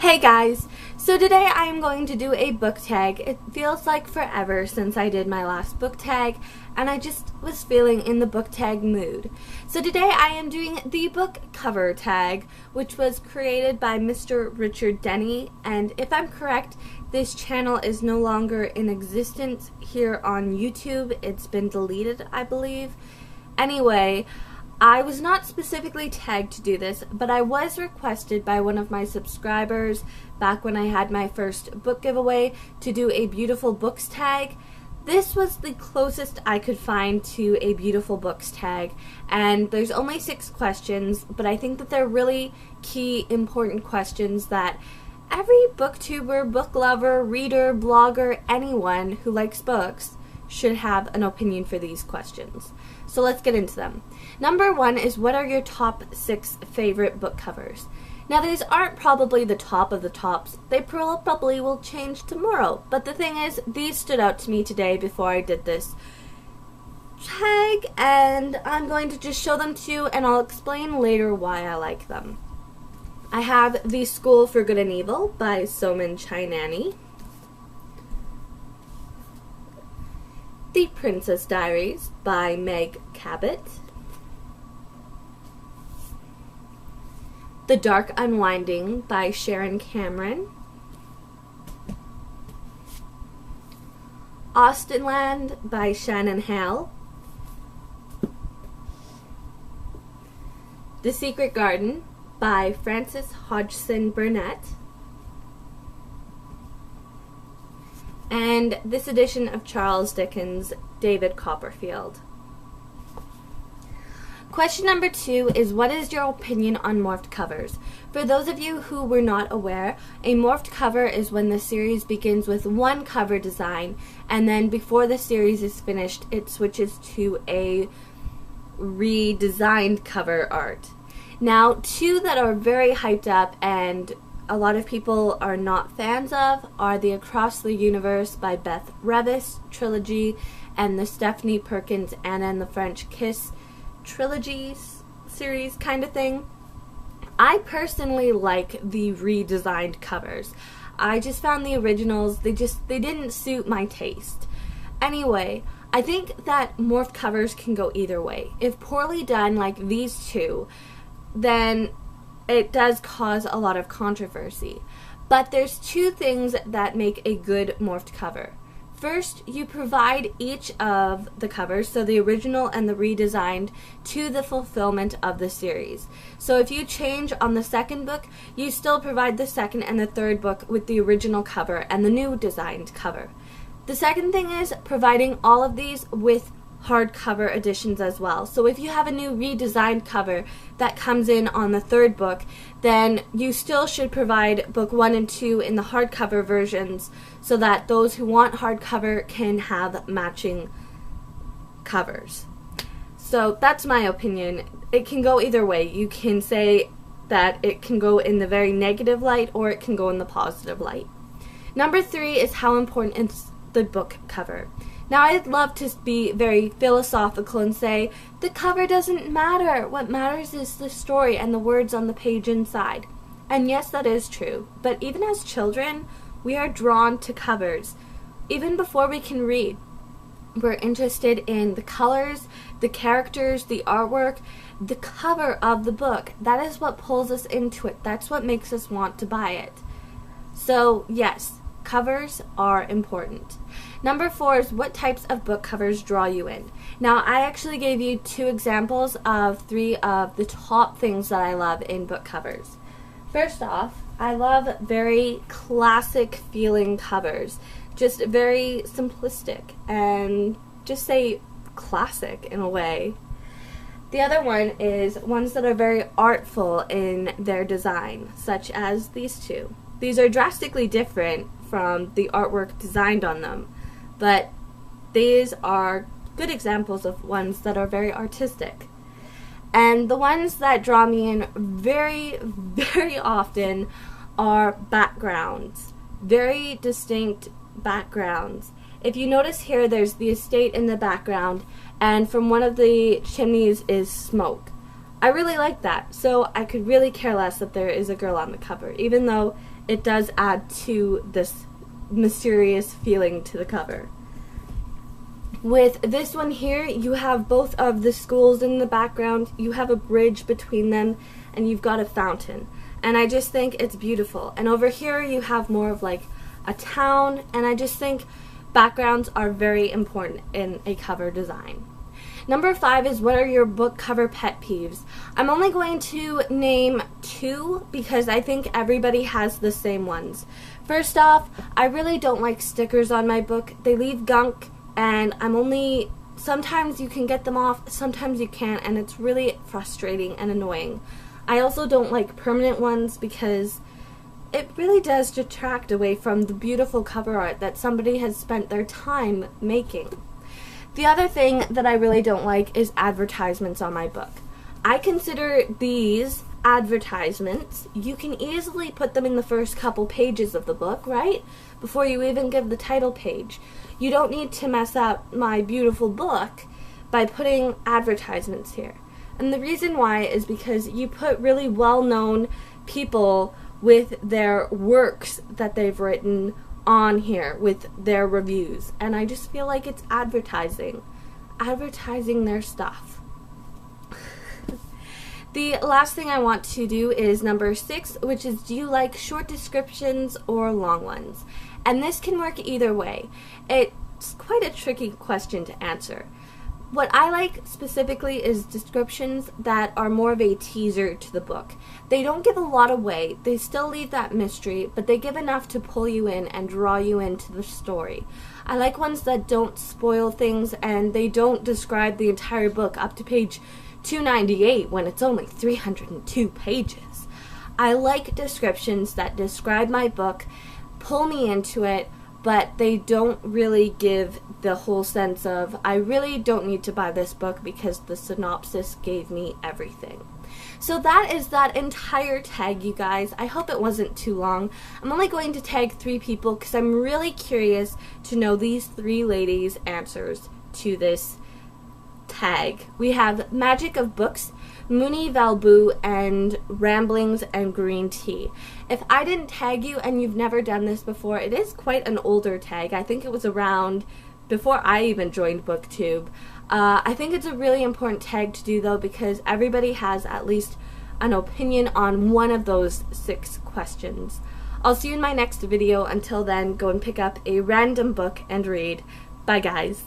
Hey guys, so today I am going to do a book tag. It feels like forever since I did my last book tag, and I just was feeling in the book tag mood. So today I am doing the book cover tag, which was created by Mr. Richard Denny, and if I'm correct, this channel is no longer in existence here on YouTube. It's been deleted, I believe. Anyway, I was not specifically tagged to do this, but I was requested by one of my subscribers back when I had my first book giveaway to do a beautiful books tag. This was the closest I could find to a beautiful books tag, and there's only 6 questions, but I think that they're really key, important questions that every booktuber, book lover, reader, blogger, anyone who likes books should have an opinion for these questions. So let's get into them. Number 1 is, what are your top 6 favorite book covers? Now these aren't probably the top of the tops. They probably will change tomorrow. But the thing is, these stood out to me today before I did this tag, and I'm going to just show them to you, and I'll explain later why I like them. I have The School for Good and Evil by Soman Chainani, The Princess Diaries by Meg Cabot, The Dark Unwinding by Sharon Cameron, Austenland by Shannon Hale, The Secret Garden by Frances Hodgson Burnett, and this edition of Charles Dickens, David Copperfield. Question number 2 is, what is your opinion on morphed covers? For those of you who were not aware, a morphed cover is when the series begins with one cover design, and then before the series is finished, it switches to a redesigned cover art. Now, 2 that are very hyped up and a lot of people are not fans of are the Across the Universe by Beth Revis trilogy and the Stephanie Perkins Anna and the French Kiss trilogy series kind of thing. I personally like the redesigned covers. I just found the originals, they didn't suit my taste. Anyway, I think that morphed covers can go either way. If poorly done like these 2, then it does cause a lot of controversy. But there's 2 things that make a good morphed cover. First, you provide each of the covers, so the original and the redesigned, to the fulfillment of the series. So if you change on the second book, you still provide the second and the third book with the original cover and the new designed cover. The second thing is providing all of these with hardcover editions as well. So if you have a new redesigned cover that comes in on the third book, then you still should provide book 1 and 2 in the hardcover versions so that those who want hardcover can have matching covers. So that's my opinion. It can go either way. You can say that it can go in the very negative light or it can go in the positive light. Number 3 is, how important is the book cover? Now, I'd love to be very philosophical and say, the cover doesn't matter. What matters is the story and the words on the page inside. And yes, that is true. But even as children, we are drawn to covers. Even before we can read, we're interested in the colors, the characters, the artwork, the cover of the book. That is what pulls us into it. That's what makes us want to buy it. So, yes, covers are important. Number 4 is, what types of book covers draw you in? Now, I actually gave you 2 examples of 3 of the top things that I love in book covers. First off, I love very classic feeling covers. Just very simplistic and just say classic in a way. The other one is ones that are very artful in their design, such as these 2. These are drastically different from the artwork designed on them, but these are good examples of ones that are very artistic. And the ones that draw me in very, very often are backgrounds. Very distinct backgrounds. If you notice here, there's the estate in the background, and from one of the chimneys is smoke. I really like that, so I could really care less that there is a girl on the cover, even though it does add to this mysterious feeling to the cover. With this one here, you have both of the schools in the background, you have a bridge between them, and you've got a fountain. And I just think it's beautiful. And over here you have more of like a town, and I just think backgrounds are very important in a cover design. Number 5 is, what are your book cover pet peeves? I'm only going to name 2 because I think everybody has the same ones. First off, I really don't like stickers on my book. They leave gunk, and sometimes you can get them off, sometimes you can't, and it's really frustrating and annoying. I also don't like permanent ones because it really does detract away from the beautiful cover art that somebody has spent their time making. The other thing that I really don't like is advertisements on my book. I consider these advertisements. You can easily put them in the first couple pages of the book, right? Before you even give the title page. You don't need to mess up my beautiful book by putting advertisements here. And the reason why is because you put really well-known people with their works that they've written on here with their reviews, and I just feel like it's advertising their stuff. The last thing I want to do is number 6, which is, do you like short descriptions or long ones? And this can work either way. It's quite a tricky question to answer. What I like specifically is descriptions that are more of a teaser to the book. They don't give a lot away, they still leave that mystery, but they give enough to pull you in and draw you into the story. I like ones that don't spoil things, and they don't describe the entire book up to page 298 when it's only 302 pages. I like descriptions that describe my book, pull me into it, but they don't really give the whole sense of, I really don't need to buy this book because the synopsis gave me everything. So that is that entire tag, you guys. I hope it wasn't too long. I'm only going to tag 3 people because I'm really curious to know these 3 ladies' answers to this tag. We have MagicOfBooks, Moonivalbu, and RamblingsAndGreenTea. If I didn't tag you and you've never done this before, it is quite an older tag. I think it was around before I even joined BookTube. I think it's a really important tag to do, though, because everybody has at least an opinion on one of those 6 questions. I'll see you in my next video. Until then, go and pick up a random book and read. Bye, guys.